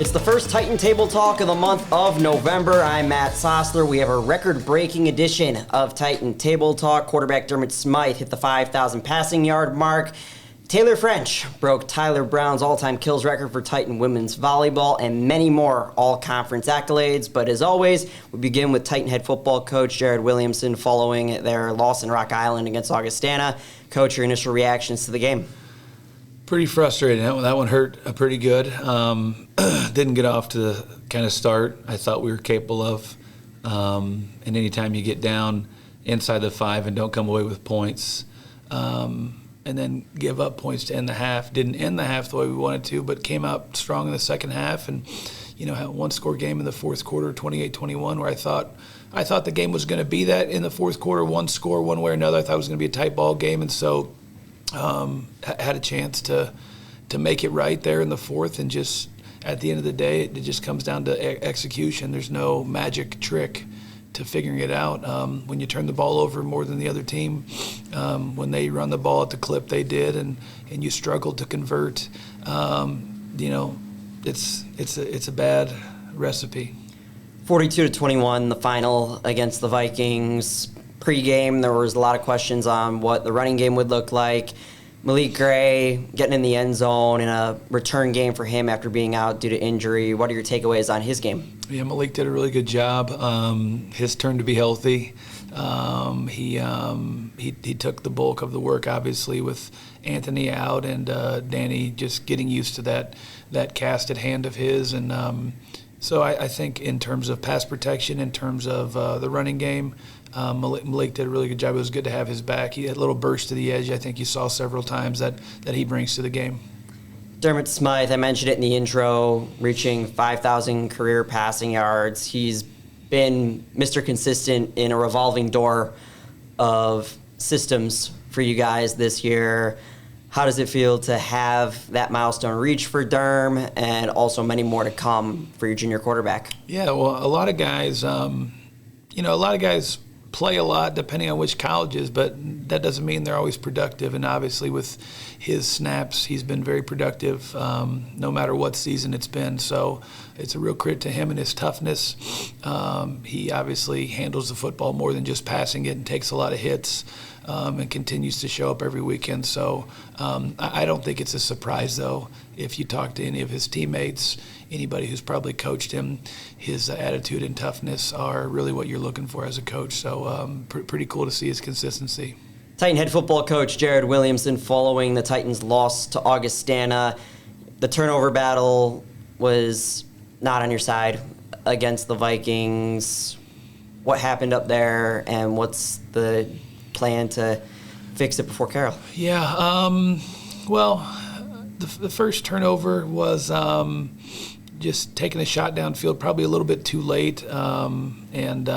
It's the first Titan Table Talk of the month of November. I'm Matt Sosler. We have a record-breaking edition of Titan Table Talk. Quarterback Dermot Smythe hit the 5,000 passing yard mark. Taylor French broke Tyler Brown's all-time kills record for Titan women's volleyball, and many more all-conference accolades. But as always, we begin with Titan head football coach Jared Williamson following their loss in Rock Island against Augustana. Coach, your initial reactions to the game? Pretty frustrating. That one hurt pretty good. Didn't get off to the kind of start I thought we were capable of. And anytime you get down inside the 5 and don't come away with points, and then give up points to end the half. Didn't end the half the way we wanted to, but came out strong in the second half. And, had a one-score game in the fourth quarter, 28-21, where I thought the game was going to be that in the fourth quarter, one score one way or another. I thought it was going to be a tight ball game. And so had a chance to make it right there in the fourth, and just at the end of the day, it just comes down to execution. There's no magic trick to figuring it out. When you turn the ball over more than the other team, when they run the ball at the clip they did, and you struggle to convert, it's a bad recipe. 42-21, the final against the Vikings. Pre-game, there was a lot of questions on what the running game would look like. Malik Gray getting in the end zone in a return game for him after being out due to injury. What are your takeaways on his game? Yeah, Malik did a really good job. His turn to be healthy. He took the bulk of the work, obviously, with Anthony out and Danny just getting used to that casted hand of his. And so I think in terms of pass protection, in terms of the running game, Malik did a really good job. It was good to have his back. He had a little burst to the edge I think you saw several times that he brings to the game. Dermot Smythe, I mentioned it in the intro, reaching 5,000 career passing yards. He's been Mr. Consistent in a revolving door of systems for you guys this year. How does it feel to have that milestone reached for Derm, and also many more to come for your junior quarterback? Yeah, well, a lot of guys play a lot depending on which colleges, but that doesn't mean they're always productive. And obviously with his snaps, he's been very productive no matter what season it's been. So it's a real credit to him and his toughness. He obviously handles the football more than just passing it and takes a lot of hits and continues to show up every weekend. So I don't think it's a surprise, though, if you talk to any of his teammates, anybody who's probably coached him, his attitude and toughness are really what you're looking for as a coach. So pretty cool to see his consistency. Titan head football coach Jared Williamson following the Titans' loss to Augustana. The turnover battle was not on your side against the Vikings. What happened up there, and what's the plan to fix it before Carroll? Yeah, well, the first turnover was just taking a shot downfield, probably a little bit too late, and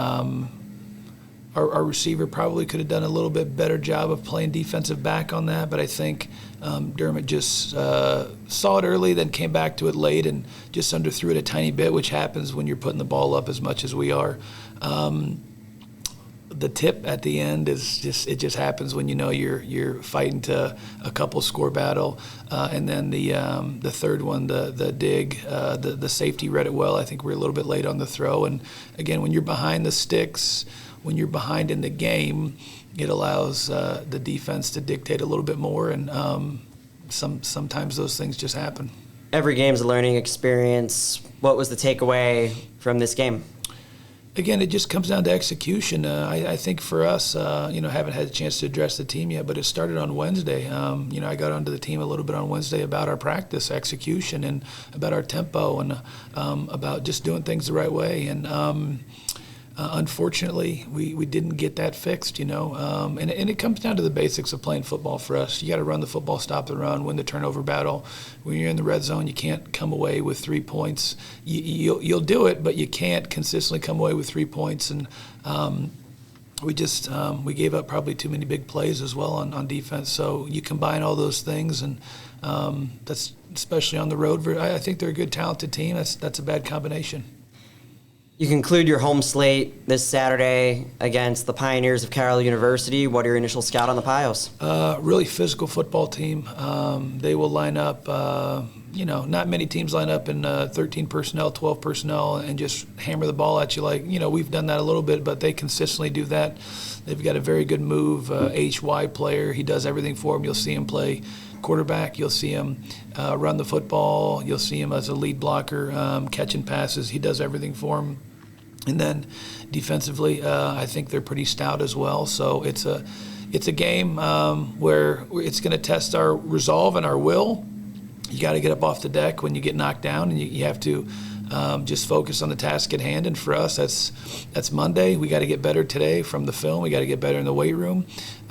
our receiver probably could have done a little bit better job of playing defensive back on that, but I think Dermot just saw it early, then came back to it late and just underthrew it a tiny bit, which happens when you're putting the ball up as much as we are. The tip at the end is just happens when you're fighting to a couple score battle, and then the third one, the dig, the safety read it well. I think we're a little bit late on the throw, and again, when you're behind the sticks, when you're behind in the game, it allows the defense to dictate a little bit more, and sometimes those things just happen. Every game's a learning experience. What was the takeaway from this game? Again, it just comes down to execution. I think for us, haven't had a chance to address the team yet, but it started on Wednesday. I got onto the team a little bit on Wednesday about our practice execution and about our tempo and about just doing things the right way. And unfortunately, we didn't get that fixed, and it comes down to the basics of playing football for us. You got to run the football, stop the run, win the turnover battle. When you're in the red zone, you can't come away with 3 points. You'll do it, but you can't consistently come away with 3 points. And we gave up probably too many big plays as well on defense. So you combine all those things, and that's especially on the road. I think they're a good, talented team. That's a bad combination. You conclude your home slate this Saturday against the Pioneers of Carroll University. What are your initial scout on the Pios? Really physical football team. They will line up, not many teams line up in 13 personnel, 12 personnel, and just hammer the ball at you we've done that a little bit, but they consistently do that. They've got a very good move, HY player. He does everything for them. You'll see him play quarterback. You'll see him run the football. You'll see him as a lead blocker, catching passes. He does everything for them. And then defensively, I think they're pretty stout as well. So it's a game where it's going to test our resolve and our will. You got to get up off the deck when you get knocked down, and you have to just focus on the task at hand. And for us, that's Monday. We got to get better today from the film. We got to get better in the weight room.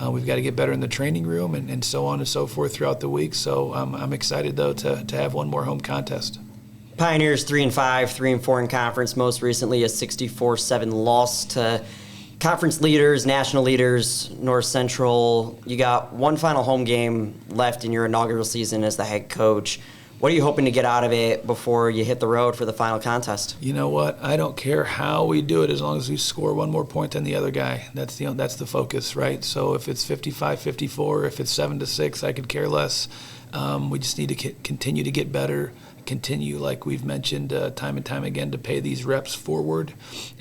We've got to get better in the training room, and so on and so forth throughout the week. So I'm excited though to have one more home contest. Pioneers 3-5, 3-4 in conference. Most recently, a 64-7 loss to conference leaders, national leaders, North Central. You got one final home game left in your inaugural season as the head coach. What are you hoping to get out of it before you hit the road for the final contest? You know what? I don't care how we do it as long as we score one more point than the other guy. That's the focus, right? So if it's 55-54, if it's 7-6, I could care less. We just need to continue to get better, continue, like we've mentioned time and time again, to pay these reps forward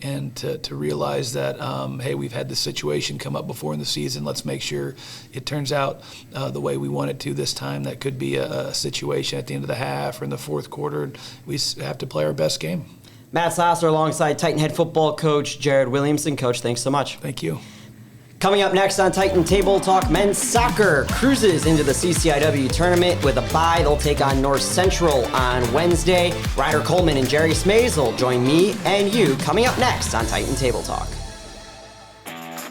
and to realize that, hey, we've had this situation come up before in the season. Let's make sure it turns out the way we want it to this time. That could be a situation at the end of the half or in the fourth quarter. We have to play our best game. Matt Sosler alongside Titan head football coach Jared Williamson. Coach, thanks so much. Thank you. Coming up next on Titan Table Talk, men's soccer cruises into the CCIW tournament with a bye. They'll take on North Central on Wednesday. Ryder, Coleman, and Jerry Smazil join me and you coming up next on Titan Table Talk.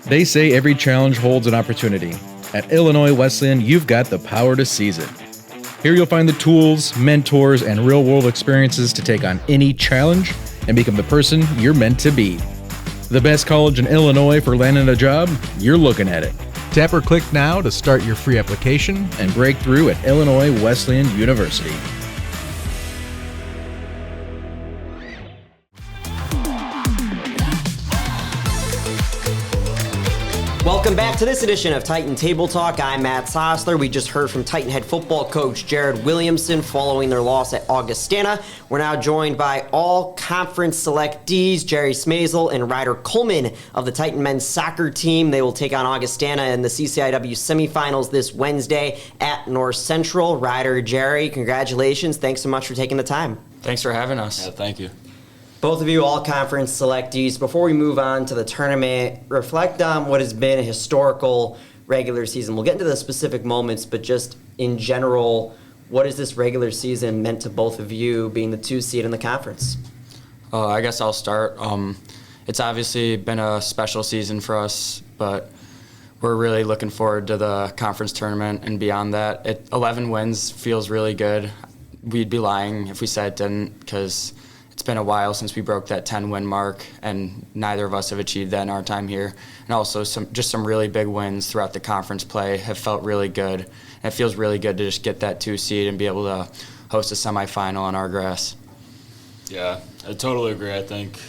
They say every challenge holds an opportunity. At Illinois Wesleyan, you've got the power to seize it. Here you'll find the tools, mentors, and real-world experiences to take on any challenge and become the person you're meant to be. The best college in Illinois for landing a job? You're looking at it. Tap or click now to start your free application and break through at Illinois Wesleyan University. Welcome back to this edition of Titan Table Talk. I'm Matt Sosler. We just heard from Titan head football coach Jared Williamson following their loss at Augustana. We're now joined by all conference selectees, Jerry Smazil and Ryder Coleman of the Titan men's soccer team. They will take on Augustana in the CCIW semifinals this Wednesday at North Central. Ryder, Jerry, congratulations. Thanks so much for taking the time. Thanks for having us. Yeah, thank you. Both of you all-conference selectees. Before we move on to the tournament, reflect on what has been a historical regular season. We'll get into the specific moments, but just in general, what has this regular season meant to both of you being the 2 seed in the conference? I guess I'll start. It's obviously been a special season for us, but we're really looking forward to the conference tournament and beyond that. 11 wins feels really good. We'd be lying if we said it didn't, because it's been a while since we broke that 10-win mark, and neither of us have achieved that in our time here. And also some really big wins throughout the conference play have felt really good. And it feels really good to just get that 2 seed and be able to host a semifinal on our grass. Yeah, I totally agree. I think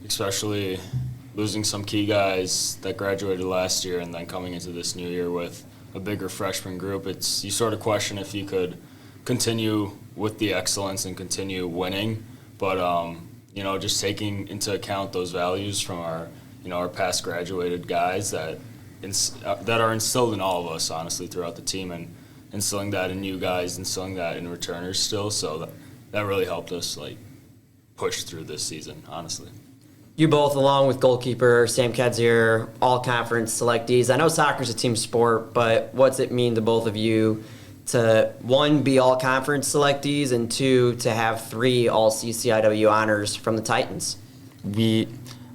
especially losing some key guys that graduated last year and then coming into this new year with a bigger freshman group, you sort of question if you could continue with the excellence and continue winning. But, just taking into account those values from our past graduated guys that are instilled in all of us, honestly, throughout the team, and instilling that in new guys, instilling that in returners still. So that really helped us, push through this season, honestly. You both, along with goalkeeper Sam Kedzier, all-conference selectees. I know soccer's a team sport, but what's it mean to both of you to, 1, be all-conference selectees, and 2, to have 3 all-CCIW honors from the Titans? We,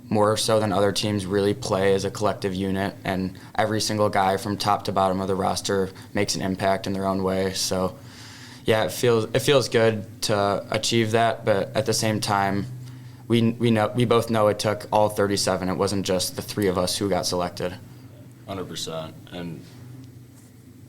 more so than other teams, really play as a collective unit, and every single guy from top to bottom of the roster makes an impact in their own way. So, yeah, it feels good to achieve that, but at the same time, we both know it took all 37. It wasn't just the 3 of us who got selected. 100%. And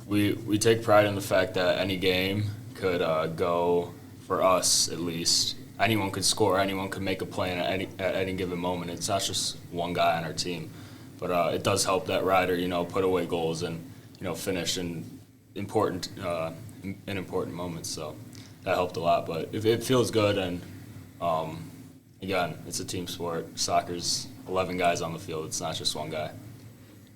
we take pride in the fact that any game could go, for us at least, anyone could score, anyone could make a play at any given moment. It's not just one guy on our team, but it does help that Ryder, put away goals and finish in important moments. So that helped a lot. But it feels good, and again, it's a team sport. Soccer's 11 guys on the field. It's not just one guy.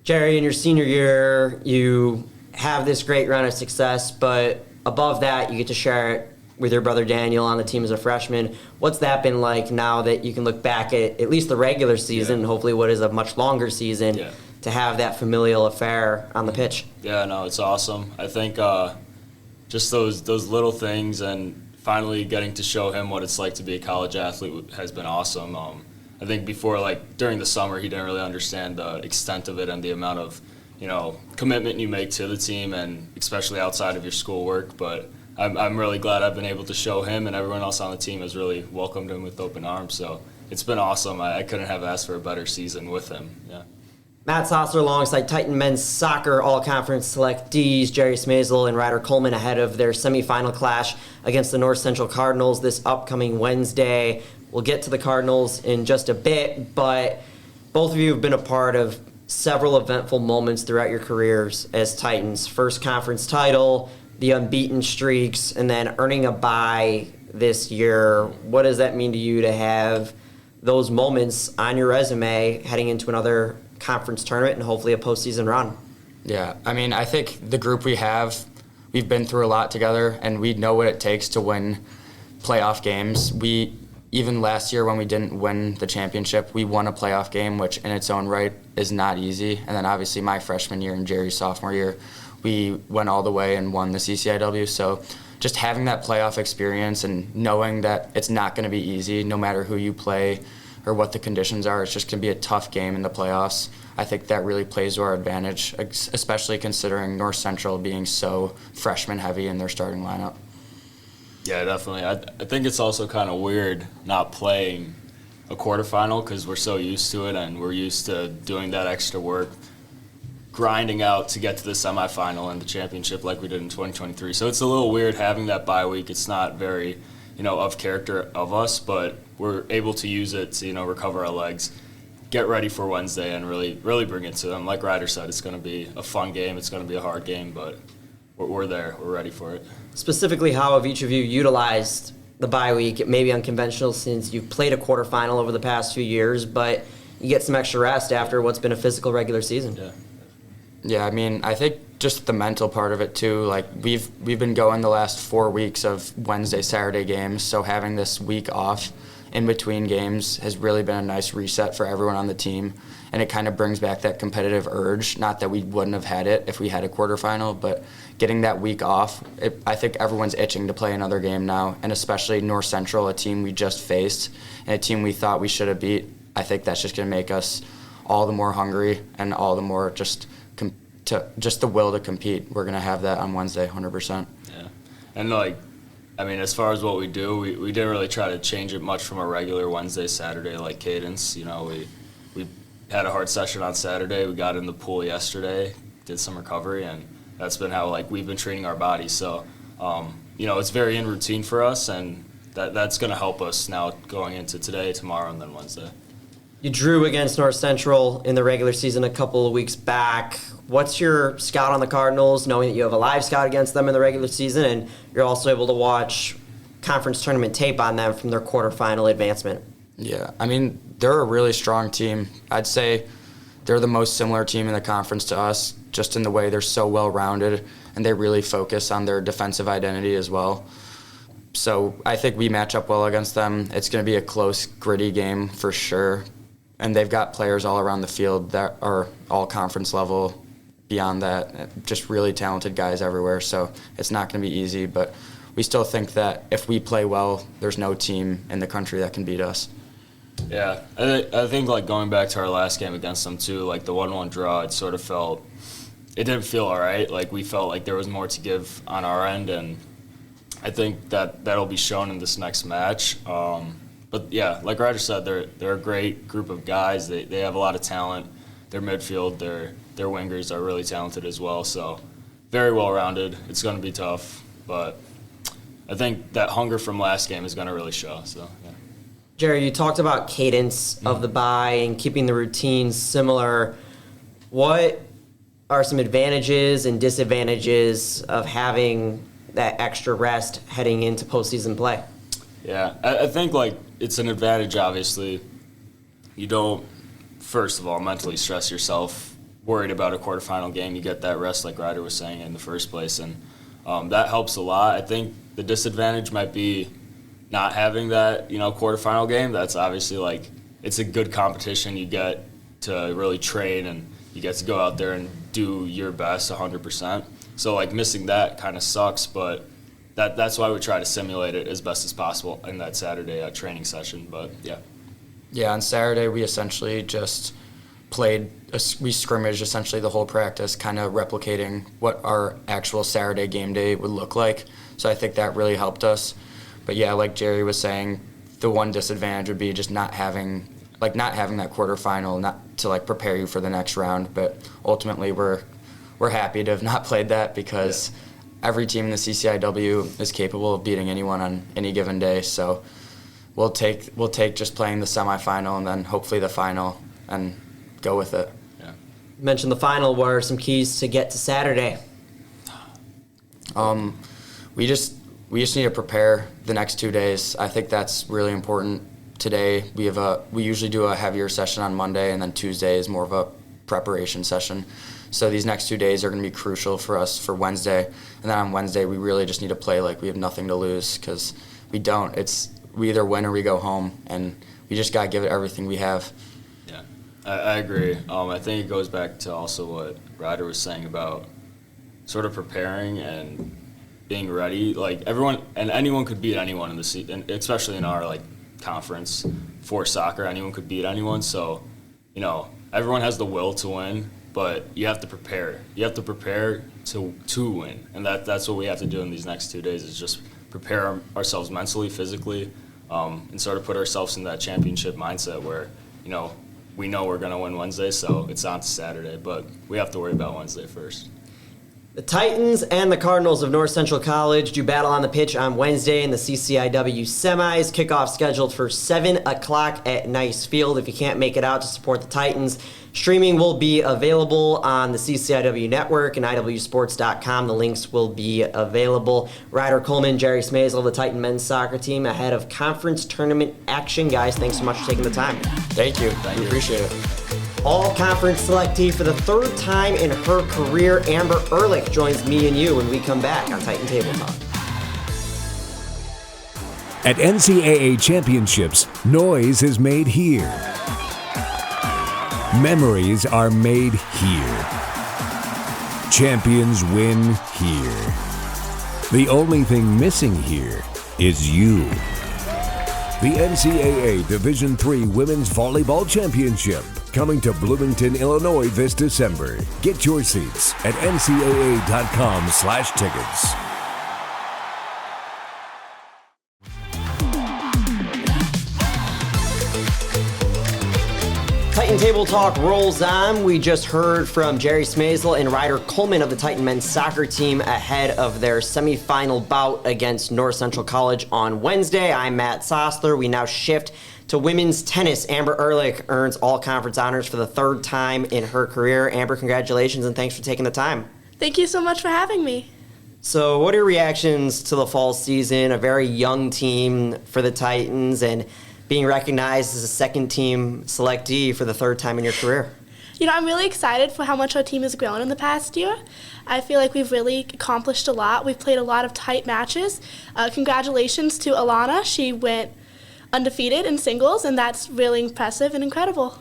Jerry, in your senior year, you have this great run of success, but above that, you get to share it with your brother Daniel on the team as a freshman. What's that been like now that you can look back at least the regular season, and hopefully what is a much longer season, to have that familial affair on the pitch? Yeah, no, it's awesome. I think just those little things and finally getting to show him what it's like to be a college athlete has been awesome. I think before, during the summer, he didn't really understand the extent of it and the amount of, commitment you make to the team, and especially outside of your schoolwork. But I'm really glad I've been able to show him, and everyone else on the team has really welcomed him with open arms. So it's been awesome. I couldn't have asked for a better season with him. Yeah. Matt Sosler alongside Titan men's soccer all-conference selectees Jerry Smazil and Ryder Coleman ahead of their semifinal clash against the North Central Cardinals this upcoming Wednesday. We'll get to the Cardinals in just a bit, but both of you have been a part of several eventful moments throughout your careers as Titans. First conference title, the unbeaten streaks, and then earning a bye this year. What does that mean to you to have those moments on your resume heading into another conference tournament and hopefully a postseason run? Yeah, I think the group we've been through a lot together, and we know what it takes to win playoff games. Even last year when we didn't win the championship, we won a playoff game, which in its own right is not easy. And then obviously my freshman year and Jerry's sophomore year, we went all the way and won the CCIW. So just having that playoff experience and knowing that it's not going to be easy no matter who you play or what the conditions are, it's just going to be a tough game in the playoffs. I think that really plays to our advantage, especially considering North Central being so freshman heavy in their starting lineup. Yeah, definitely. I think it's also kind of weird not playing a quarterfinal because we're so used to it and we're used to doing that extra work, grinding out to get to the semifinal and the championship like we did in 2023. So it's a little weird having that bye week. It's not very, of character of us, but we're able to use it to, recover our legs, get ready for Wednesday, and really bring it to them. Like Ryder said, it's going to be a fun game. It's going to be a hard game, but we're there. We're ready for it. Specifically, how have each of you utilized the bye week? It may be unconventional since you've played a quarterfinal over the past few years, but you get some extra rest after what's been a physical regular season. Yeah, I think just the mental part of it too. We've been going the last 4 weeks of Wednesday, Saturday games, so having this week off in between games has really been a nice reset for everyone on the team, and it kind of brings back that competitive urge. Not that we wouldn't have had it if we had a quarterfinal, but getting that week off, I think everyone's itching to play another game now, and especially North Central, a team we just faced and a team we thought we should have beat. I think that's just going to make us all the more hungry and all the more just the will to compete. We're going to have that on Wednesday, 100%. Yeah. And as far as what we do, we didn't really try to change it much from a regular Wednesday, Saturday cadence. We had a hard session on Saturday. We got in the pool yesterday, did some recovery, and that's been how we've been training our bodies. So, it's very in routine for us, and that's going to help us now going into today, tomorrow, and then Wednesday. You drew against North Central in the regular season a couple of weeks back. What's your scout on the Cardinals, knowing that you have a live scout against them in the regular season, and you're also able to watch conference tournament tape on them from their quarterfinal advancement? Yeah, they're a really strong team. I'd say they're the most similar team in the conference to us, just in the way they're so well-rounded, and they really focus on their defensive identity as well. So I think we match up well against them. It's going to be a close, gritty game for sure. And they've got players all around the field that are all conference level. Beyond that, just really talented guys everywhere. So it's not going to be easy, but we still think that if we play well, there's no team in the country that can beat us. Yeah, I think going back to our last game against them too, the 1-1 draw, it didn't feel all right. We felt like there was more to give on our end, and I think that'll be shown in this next match. But yeah, like Ryder said, they're a great group of guys. They have a lot of talent. Their midfield, their wingers are really talented as well. So very well rounded. It's going to be tough, but I think that hunger from last game is going to really show. So, yeah. Jerry, you talked about cadence of the bye and keeping the routines similar. What are some advantages and disadvantages of having that extra rest heading into postseason play? Yeah, I think it's an advantage. Obviously, you don't, first of all, mentally stress yourself worried about a quarterfinal game. You get that rest, like Ryder was saying, in the first place, and that helps a lot. I think the disadvantage might be not having that, quarterfinal game. That's obviously it's a good competition. You get to really train and you get to go out there and do your best 100%. So missing that kind of sucks, but that's why we try to simulate it as best as possible in that Saturday training session. But yeah. Yeah, on Saturday we essentially just we scrimmaged essentially the whole practice, kind of replicating what our actual Saturday game day would look like. So I think that really helped us. But yeah, like Jerry was saying, the one disadvantage would be just not having that quarterfinal, not to prepare you for the next round. But ultimately, we're happy to have not played that because every team in the CCIW is capable of beating anyone on any given day. So we'll take just playing the semifinal and then hopefully the final and go with it. Yeah. You mentioned the final. What are some keys to get to Saturday? We just need to prepare the next 2 days. I think that's really important. Today we usually do a heavier session on Monday, and then Tuesday is more of a preparation session. So these next 2 days are going to be crucial for us for Wednesday. And then on Wednesday we really just need to play like we have nothing to lose, because we don't. We either win or we go home, and we just got to give it everything we have. Yeah, I agree. I think it goes back to also what Ryder was saying about sort of preparing and being ready. Anyone could beat anyone in the season, especially in our conference for soccer. Anyone could beat anyone. So, everyone has the will to win, but you have to prepare. You have to prepare to win, and that's what we have to do in these next 2 days, is just prepare ourselves mentally, physically, and sort of put ourselves in that championship mindset where, we know we're going to win Wednesday, so it's on to Saturday, but we have to worry about Wednesday first. The Titans and the Cardinals of North Central College do battle on the pitch on Wednesday in the CCIW semis. Kickoff scheduled for 7 o'clock at Nice Field. If you can't make it out to support the Titans, streaming will be available on the CCIW network and iwsports.com. The links will be available. Ryder, Coleman, Jerry Smazil, the Titan men's soccer team ahead of conference tournament action. Guys, thanks so much for taking the time. Thank you. We appreciate it. All-conference selectee for the third time in her career, Amber Ehrlich joins me and you when we come back on Titan Table Talk. At NCAA championships, noise is made here. Memories are made here. Champions win here. The only thing missing here is you. The NCAA Division III Women's Volleyball Championship, coming to Bloomington, Illinois this December. Get your seats at ncaa.com/tickets. Titan Table Talk rolls on. We just heard from Jerry Smazil and Ryder Coleman of the Titan men's soccer team ahead of their semifinal bout against North Central College on Wednesday. I'm Matt Sosler. We now shift to women's tennis. Amber Ehrlich earns all-conference honors for the third time in her career. Amber, congratulations, and thanks for taking the time. Thank you so much for having me. So what are your reactions to the fall season, a very young team for the Titans, and being recognized as a second-team selectee for the third time in your career? I'm really excited for how much our team has grown in the past year. I feel like we've really accomplished a lot. We've played a lot of tight matches. Congratulations to Alana. She went undefeated in singles, and that's really impressive and incredible.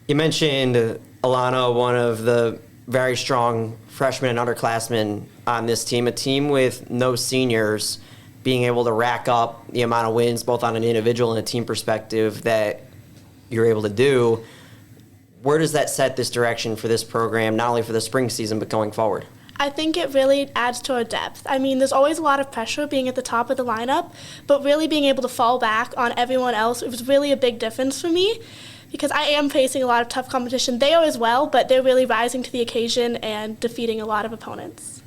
You mentioned Alana, one of the very strong freshmen and underclassmen on this team, a team with no seniors, being able to rack up the amount of wins both on an individual and a team perspective that you're able to do. Where does that set this direction for this program, not only for the spring season, but going forward? I think it really adds to our depth. I mean, there's always a lot of pressure being at the top of the lineup, but really being able to fall back on everyone else, it was really a big difference for me, because I am facing a lot of tough competition. They are as well, but they're really rising to the occasion and defeating a lot of opponents.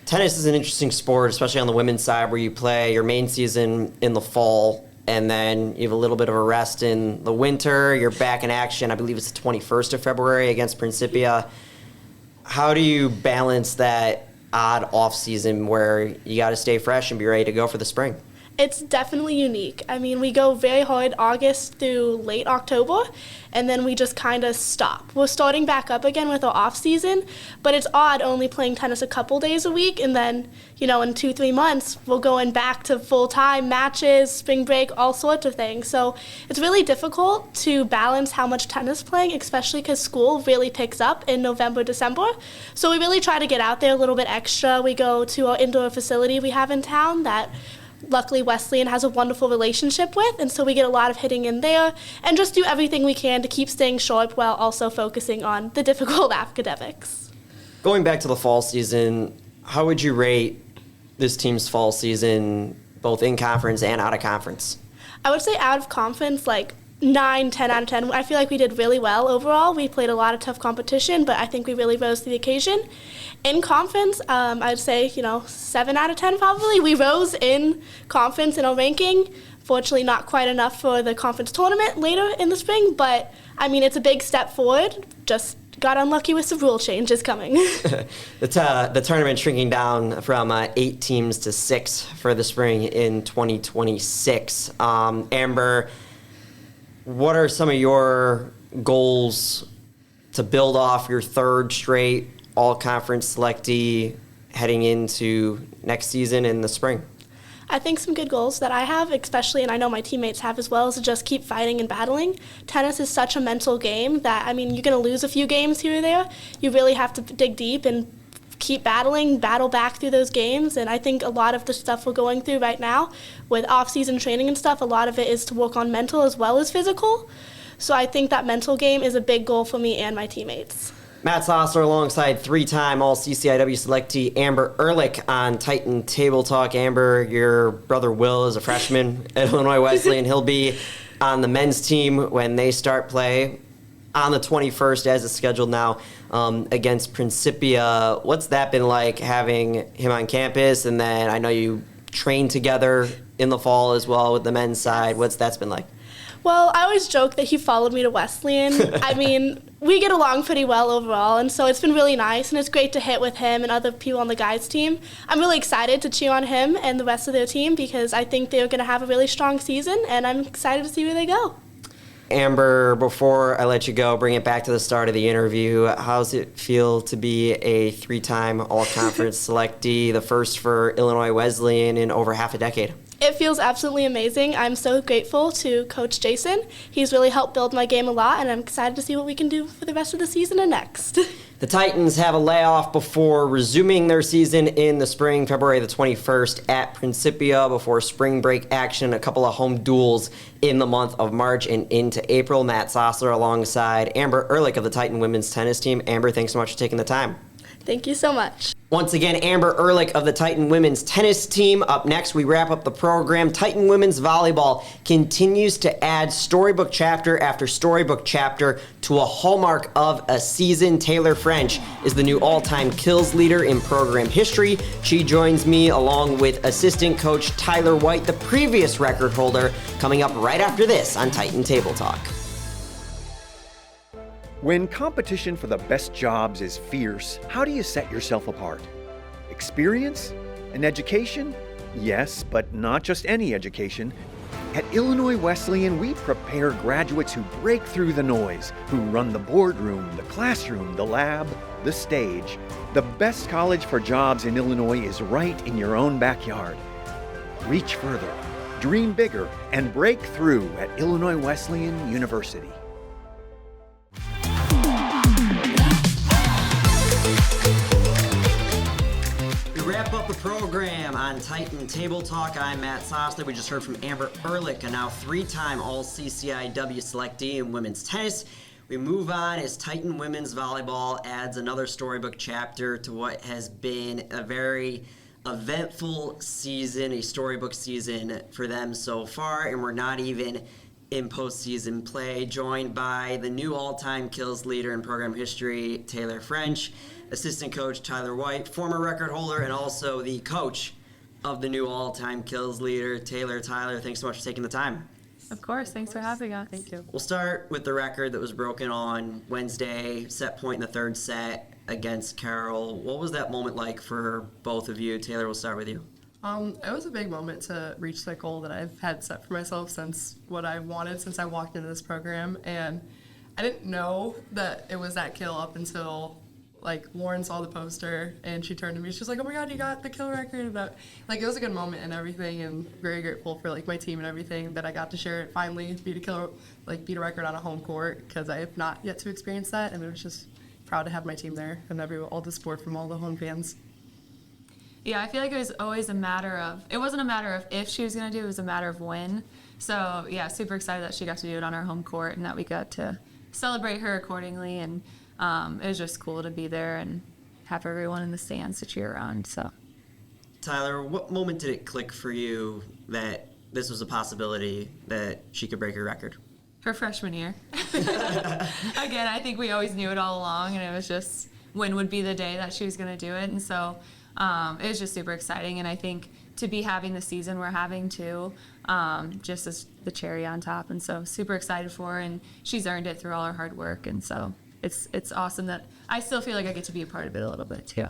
tennis is an interesting sport, especially on the women's side, where you play your main season in the fall, and then you have a little bit of a rest in the winter. You're back in action, I believe it's the 21st of February against Principia. How do you balance that odd off season where you got to stay fresh and be ready to go for the spring? It's definitely unique. I mean, we go very hard August through late October, and then we just kind of stop. We're starting back up again with our off season, but it's odd only playing tennis a couple days a week, and then, in 2-3 months, we're going back to full-time matches, spring break, all sorts of things. So it's really difficult to balance how much tennis playing, especially because school really picks up in November, December. So we really try to get out there a little bit extra. We go to our indoor facility we have in town that luckily Wesleyan has a wonderful relationship with, and so we get a lot of hitting in there and just do everything we can to keep staying sharp while also focusing on the difficult academics. Going back to the fall season, how would you rate this team's fall season, both in conference and out of conference? I would say out of conference, 9, 10 out of 10. I feel like we did really well overall. We played a lot of tough competition, but I think we really rose to the occasion. In conference, I'd say, 7 out of 10 probably. We rose in conference in our ranking. Fortunately, not quite enough for the conference tournament later in the spring, but, it's a big step forward. Just got unlucky with some rule changes coming. The tournament shrinking down from 8 teams to 6 for the spring in 2026. Amber, what are some of your goals to build off your third straight all-conference selectee heading into next season in the spring? I think some good goals that I have, especially, and I know my teammates have as well, is to just keep fighting and battling. Tennis is such a mental game that, you're going to lose a few games here or there. You really have to dig deep and keep battling, battle back through those games, and I think a lot of the stuff we're going through right now with off-season training and stuff, a lot of it is to work on mental as well as physical. So I think that mental game is a big goal for me and my teammates. Matt Sosler alongside 3-time All-CCIW selectee Amber Ehrlich on Titan Table Talk. Amber, your brother Will is a freshman at Illinois Wesleyan. He'll be on the men's team when they start play on the 21st, as it's scheduled now, against Principia. What's that been like, having him on campus? And then I know you train together in the fall as well with the men's side. What's that's been like? Well, I always joke that he followed me to Wesleyan. We get along pretty well overall, and so it's been really nice, and it's great to hit with him and other people on the guys' team. I'm really excited to cheer on him and the rest of their team because I think they're going to have a really strong season, and I'm excited to see where they go. Amber, before I let you go, bring it back to the start of the interview. How does it feel to be a 3-time all-conference selectee, the first for Illinois Wesleyan in over half a decade? It feels absolutely amazing. I'm so grateful to Coach Jason. He's really helped build my game a lot, and I'm excited to see what we can do for the rest of the season and next. The Titans have a layoff before resuming their season in the spring, February the 21st at Principia, before spring break action, a couple of home duels in the month of March and into April. Matt Sosler alongside Amber Ehrlich of the Titan women's tennis team. Amber, thanks so much for taking the time. Thank you so much. Once again, Amber Ehrlich of the Titan women's tennis team. Up next, we wrap up the program. Titan women's volleyball continues to add storybook chapter after storybook chapter to a hallmark of a season. Taylor French is the new all-time kills leader in program history. She joins me along with assistant coach Tyler White, the previous record holder, coming up right after this on Titan Table Talk. When competition for the best jobs is fierce, how do you set yourself apart? Experience? An education? Yes, but not just any education. At Illinois Wesleyan, we prepare graduates who break through the noise, who run the boardroom, the classroom, the lab, the stage. The best college for jobs in Illinois is right in your own backyard. Reach further, dream bigger, and break through at Illinois Wesleyan University. Wrap up the program on Titan Table Talk. I'm Matt Sosler. We just heard from Amber Ehrlich, a now 3-time All-CCIW selectee in women's tennis. We move on as Titan women's volleyball adds another storybook chapter to what has been a very eventful season, a storybook season for them so far, and we're not even in postseason play. Joined by the new all-time kills leader in program history, Taylor French. assistant coach Tyler White, former record holder and also the coach of the new all-time kills leader, Taylor. Tyler, thanks so much for taking the time. Of course. Thanks for having us. Thank you. We'll start with the record that was broken on Wednesday, set point in the third set against Carroll. What was that moment like for both of you? Taylor, we'll start with you. It was a big moment to reach that goal that I've had set for myself since what I wanted since I walked into this program. And I didn't know that it was that kill up until Lauren saw the poster and she turned to me. She's like, "Oh my God, you got the kill record!" And that, it was a good moment and everything, and very grateful for my team and everything that I got to share it. Finally, beat a record on a home court because I have not yet to experience that, and it was just proud to have my team there and all the support from all the home fans. Yeah, I feel like it was always it wasn't a matter of if she was going to do it, it was a matter of when. So, yeah, super excited that she got to do it on our home court and that we got to celebrate her accordingly. And it was just cool to be there and have everyone in the stands to cheer on. So, Tyler, what moment did it click for you that this was a possibility that she could break her record? Her freshman year. Again, I think we always knew it all along, and it was just when would be the day that she was going to do it. And so it was just super exciting, and I think to be having the season we're having too, just as the cherry on top. And so super excited for her, and she's earned it through all her hard work. And so it's awesome that I still feel like I get to be a part of it a little bit too.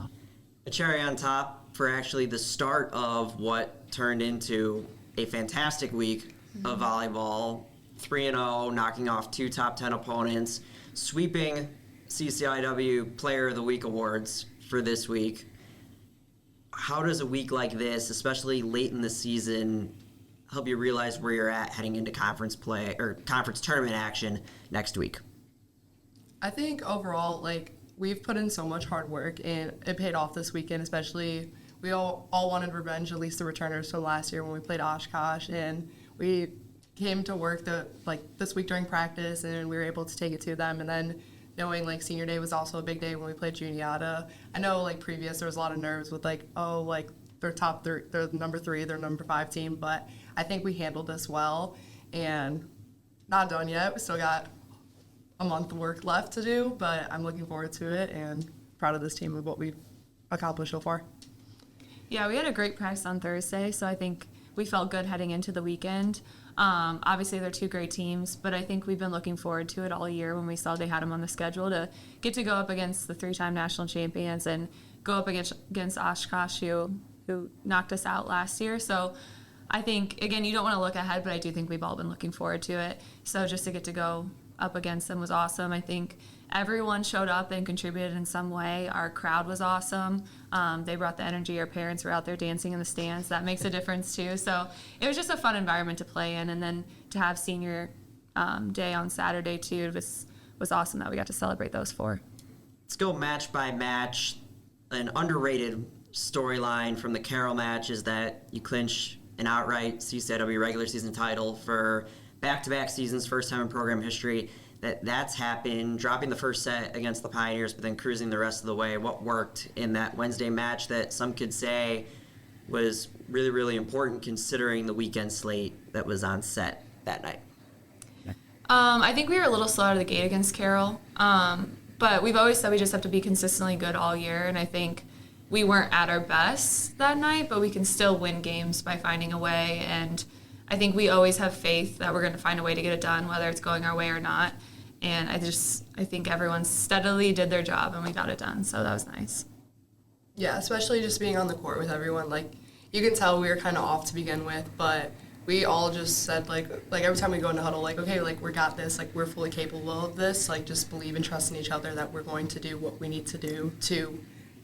A cherry on top for actually the start of what turned into a fantastic week of volleyball. 3-0, knocking off 2 top 10 opponents, sweeping CCIW Player of the Week awards for this week. How does a week like this, especially late in the season, help you realize where you're at heading into conference play or conference tournament action next week? I think overall, we've put in so much hard work, and it paid off this weekend, especially we all wanted revenge, at least the returners from last year when we played Oshkosh, and we came to work this week during practice, and we were able to take it to them. And then knowing senior day was also a big day when we played Juniata. I know previous there was a lot of nerves with they're top 3, they're number 3, they're number 5 team, but I think we handled this well, and not done yet. We still got a month of work left to do, but I'm looking forward to it and proud of this team and what we've accomplished so far. Yeah, we had a great practice on Thursday, so I think we felt good heading into the weekend. Obviously, they're 2 great teams, but I think we've been looking forward to it all year when we saw they had them on the schedule to get to go up against the 3-time national champions and go up against Oshkosh, who knocked us out last year. So I think, again, you don't want to look ahead, but I do think we've all been looking forward to it. So just to get to go up against them was awesome. I think everyone showed up and contributed in some way. Our crowd was awesome. They brought the energy. Our parents were out there dancing in the stands. That makes a difference too. So it was just a fun environment to play in. And then to have senior day on Saturday too was awesome that we got to celebrate those 4. Let's go match by match. An underrated storyline from the Carroll match is that you clinch an outright CCIW regular season title for back-to-back seasons, first time in program history. That's happened, dropping the first set against the Pioneers, but then cruising the rest of the way. What worked in that Wednesday match that some could say was really, really important considering the weekend slate that was on set that night? I think we were a little slow out of the gate against Carroll, but we've always said we just have to be consistently good all year, and I think we weren't at our best that night, but we can still win games by finding a way, and I think we always have faith that we're going to find a way to get it done, whether it's going our way or not. And I think everyone steadily did their job and we got it done. So that was nice. Yeah, especially just being on the court with everyone. You can tell we were kind of off to begin with, but we all just said, every time we go into huddle, okay, we got this, we're fully capable of this. Just believe and trust in each other that we're going to do what we need to do to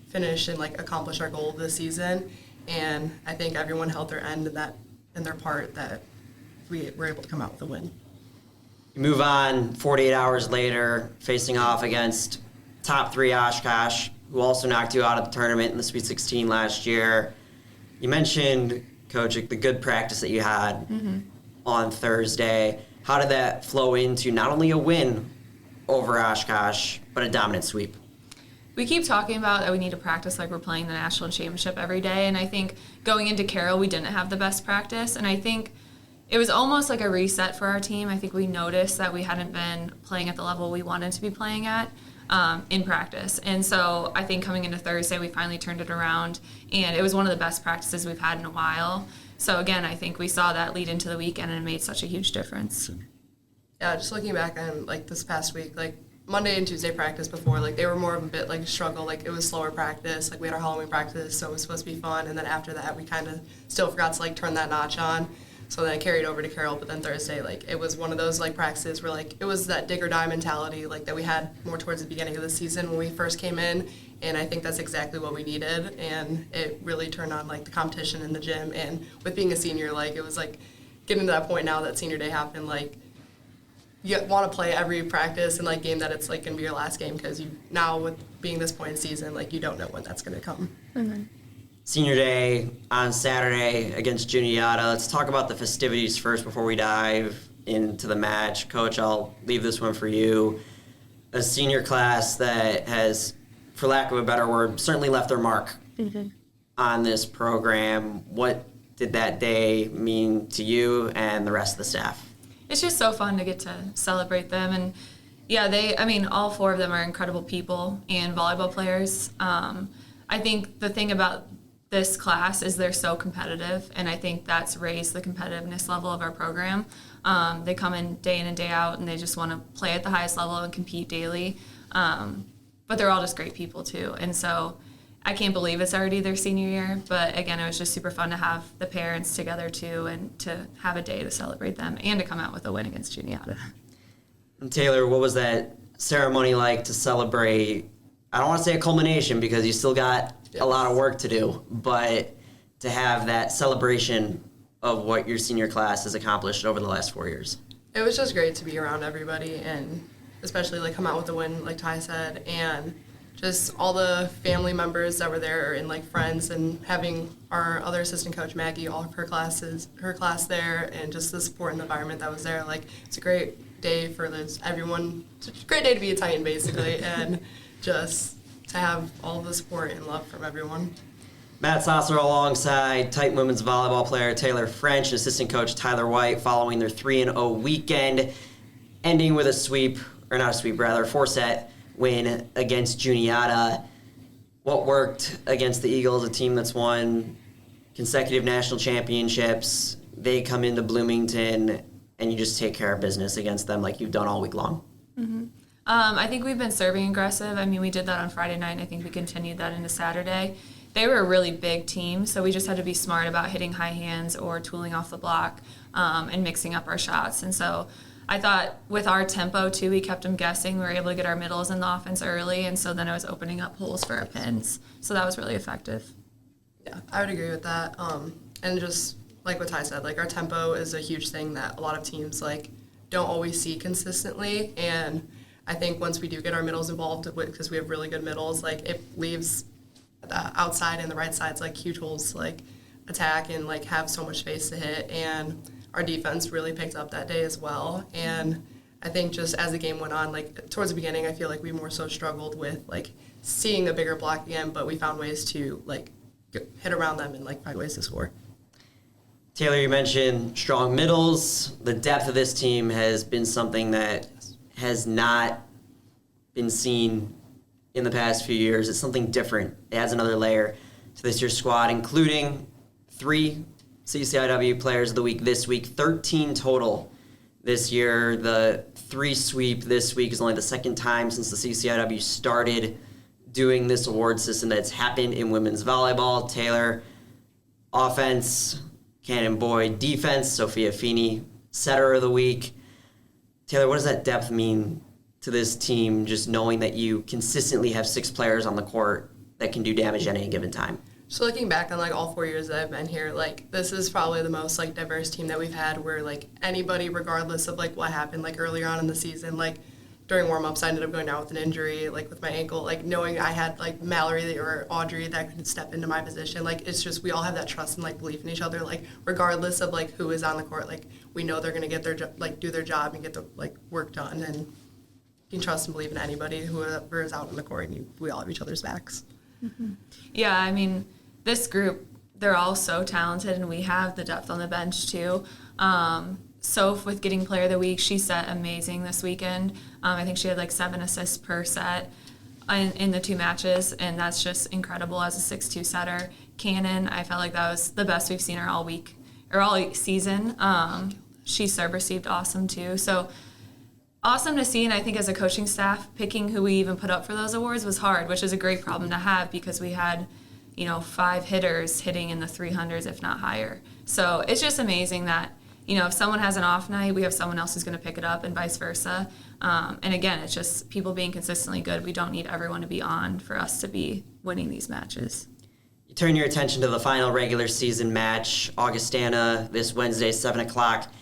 finish and, accomplish our goal this season. And I think everyone held their end in their part that we were able to come out with a win. You move on 48 hours later, facing off against top 3 Oshkosh, who also knocked you out of the tournament in the Sweet 16 last year. You mentioned, Coach, the good practice that you had on Thursday. How did that flow into not only a win over Oshkosh, but a dominant sweep? We keep talking about that we need to practice like we're playing the national championship every day, and I think going into Carroll, we didn't have the best practice, and I think it was almost like a reset for our team. I think we noticed that we hadn't been playing at the level we wanted to be playing at. in practice. And so I think coming into Thursday, we finally turned it around, and it was one of the best practices we've had in a while. So again, I think we saw that lead into the weekend, and it made such a huge difference. Yeah, just looking back on this past week, Monday and Tuesday practice before, they were more of a bit a struggle. It was slower practice. We had our Halloween practice, so it was supposed to be fun. And then after that, we kind of still forgot to turn that notch on. So then I carried over to Carroll. But then Thursday, it was one of those practices where it was that dig or die mentality that we had more towards the beginning of the season when we first came in. And I think that's exactly what we needed. And it really turned on the competition in the gym. And with being a senior, it was getting to that point now that senior day happened. You want to play every practice and game that it's going to be your last game, because you now, with being this point in season, you don't know when that's going to come. Mm-hmm. Senior day on Saturday against Juniata. Let's talk about the festivities first before we dive into the match. Coach, I'll leave this one for you. A senior class that has, for lack of a better word, certainly left their mark on this program. What did that day mean to you and the rest of the staff? It's just so fun to get to celebrate them. And yeah, all four of them are incredible people and volleyball players. I think the thing about this class is they're so competitive, and I think that's raised the competitiveness level of our program. They come in and day out, and they just want to play at the highest level and compete daily. But they're all just great people too. And so I can't believe it's already their senior year, but again, it was just super fun to have the parents together too, and to have a day to celebrate them and to come out with a win against Juniata. And Taylor, what was that ceremony like to celebrate? I don't want to say a culmination because you still got a lot of work to do, but to have that celebration of what your senior class has accomplished over the last 4 years. It was just great to be around everybody, and especially come out with a win, like Ty said, and just all the family members that were there, and friends, and having our other assistant coach Maggie, all of her class there, and just the support and the environment that was there. It's a great day for everyone. It's a great day to be a Titan, basically, and just to have all the support and love from everyone. Matt Sosler alongside Titan women's volleyball player Taylor French and assistant coach Tyler White following their 3-0 weekend, ending with a four-set win against Juniata. What worked against the Eagles, a team that's won consecutive national championships? They come into Bloomington, and you just take care of business against them like you've done all week long. Mm-hmm. I think we've been serving aggressive. We did that on Friday night, and I think we continued that into Saturday. They were a really big team, so we just had to be smart about hitting high hands or tooling off the block and mixing up our shots. And so I thought with our tempo, too, we kept them guessing. We were able to get our middles in the offense early, and so then I was opening up holes for our pins. So that was really effective. Yeah, I would agree with that. And just like what Ty said, our tempo is a huge thing that a lot of teams, don't always see consistently. And I think once we do get our middles involved, because we have really good middles, it leaves the outside and the right sides, huge holes to, attack and, have so much space to hit. And our defense really picked up that day as well. And I think just as the game went on, towards the beginning, I feel like we more so struggled with, seeing a bigger block again, but we found ways to, hit around them and, find ways to score. Taylor, you mentioned strong middles. The depth of this team has been something that has not been seen in the past few years. It's something different. It adds another layer to this year's squad, including 3 CCIW players of the week this week, 13 total this year. The 3 sweep this week is only the second time since the CCIW started doing this award system that's happened in women's volleyball. Taylor, offense, Cannon Boyd, defense, Sophia Feeney, setter of the week. Taylor, what does that depth mean to this team, just knowing that you consistently have 6 players on the court that can do damage at any given time? So looking back on all 4 years that I've been here, this is probably the most diverse team that we've had, where anybody, regardless of what happened earlier on in the season, during warm-ups I ended up going down with an injury, with my ankle, knowing I had Mallory or Audrey that could step into my position, it's just we all have that trust and belief in each other, regardless of who is on the court, we know they're going to get their do their job and get the work done, and you can trust and believe in anybody whoever is out on the court, and we all have each other's backs. Mm-hmm. Yeah, this group, they're all so talented, and we have the depth on the bench too. Soph, with getting player of the week, she set amazing this weekend. I think she had 7 assists per set. in the 2 matches, and that's just incredible as a 6'2" setter. Cannon, I felt like that was the best we've seen her all week, or all season. She serve received awesome too. So awesome to see, and I think as a coaching staff, picking who we even put up for those awards was hard, which is a great problem to have because we had, 5 hitters hitting in the 300s, if not higher. So it's just amazing that, if someone has an off night, we have someone else who's going to pick it up and vice versa. And again, it's just people being consistently good. We don't need everyone to be on for us to be winning these matches. You turn your attention to the final regular season match, Augustana, this Wednesday, 7 o'clock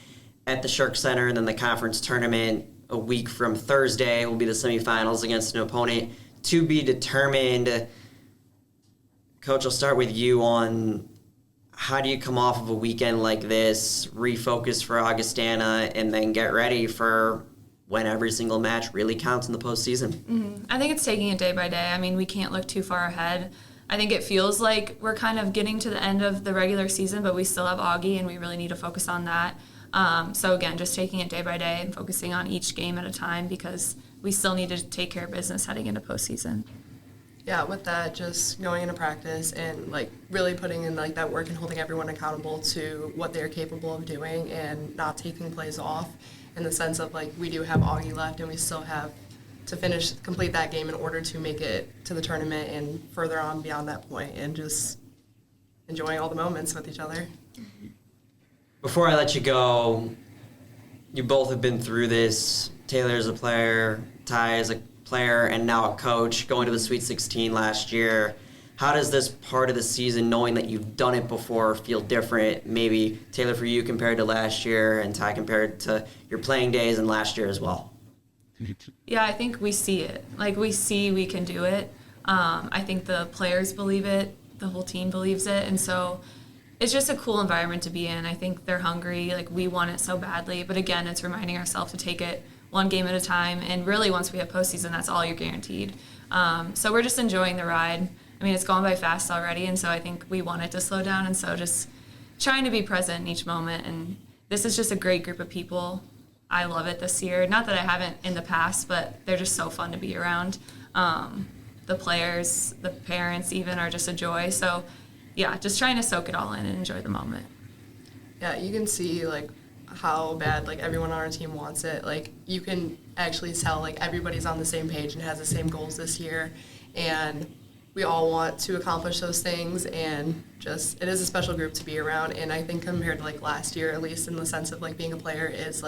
at the Shirk Center, and then the conference tournament a week from Thursday will be the semifinals against an opponent to be determined. Coach, I'll start with you on how do you come off of a weekend like this, refocus for Augustana, and then get ready for when every single match really counts in the postseason? Mm-hmm. I think it's taking it day by day. I mean, we can't look too far ahead. I think it feels like we're kind of getting to the end of the regular season, but we still have Augie, and we really need to focus on that. So again, just taking it day by day and focusing on each game at a time because we still need to take care of business heading into postseason. Yeah, with that, just going into practice and really putting in that work and holding everyone accountable to what they're capable of doing and not taking plays off in the sense of we do have Augie left and we still have to complete that game in order to make it to the tournament and further on beyond that point and just enjoying all the moments with each other. Before I let you go, you both have been through this. Taylor as a player, Ty as a player, and now a coach, going to the Sweet 16 last year. How does this part of the season, knowing that you've done it before, feel different? Maybe, Taylor, for you compared to last year, and Ty compared to your playing days and last year as well? Yeah, I think we see it. We see we can do it. I think the players believe it. The whole team believes it. And so it's just a cool environment to be in. I think they're hungry. We want it so badly. But again, it's reminding ourselves to take it one game at a time. And really, once we have postseason, that's all you're guaranteed. So we're just enjoying the ride. I mean, it's gone by fast already. And so I think we want it to slow down. And so just trying to be present in each moment. And this is just a great group of people. I love it this year. Not that I haven't in the past, but they're just so fun to be around. The players, the parents even are just a joy. So, yeah, just trying to soak it all in and enjoy the moment. Yeah, you can see, how bad, everyone on our team wants it. You can actually tell, everybody's on the same page and has the same goals this year. And we all want to accomplish those things. And just, it is a special group to be around. And I think compared to, last year, at least in the sense of, being a player, is,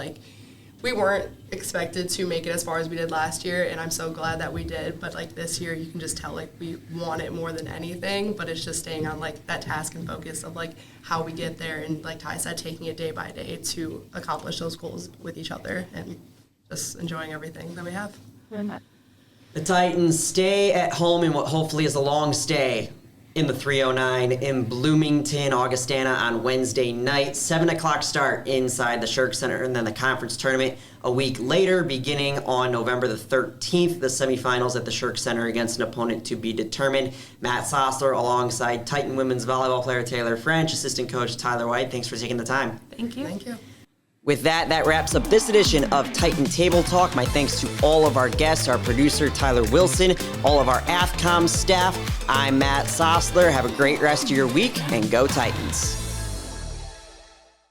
we weren't expected to make it as far as we did last year, and I'm so glad that we did. But this year, you can just tell we want it more than anything. But it's just staying on that task and focus of how we get there, and Ty said, taking it day by day to accomplish those goals with each other, and just enjoying everything that we have. The Titans stay at home in what hopefully is a long stay in the 309 in Bloomington, Augustana on Wednesday night. 7 o'clock start inside the Shirk Center, and then the conference tournament a week later, beginning on November the 13th, the semifinals at the Shirk Center against an opponent to be determined. Matt Sosler alongside Titan women's volleyball player Taylor French, assistant coach Tyler White. Thanks for taking the time. Thank you. Thank you. With that wraps up this edition of Titan Table Talk. My thanks to all of our guests, our producer, Tyler Wilson, all of our AFCOM staff. I'm Matt Sosler. Have a great rest of your week, and go Titans.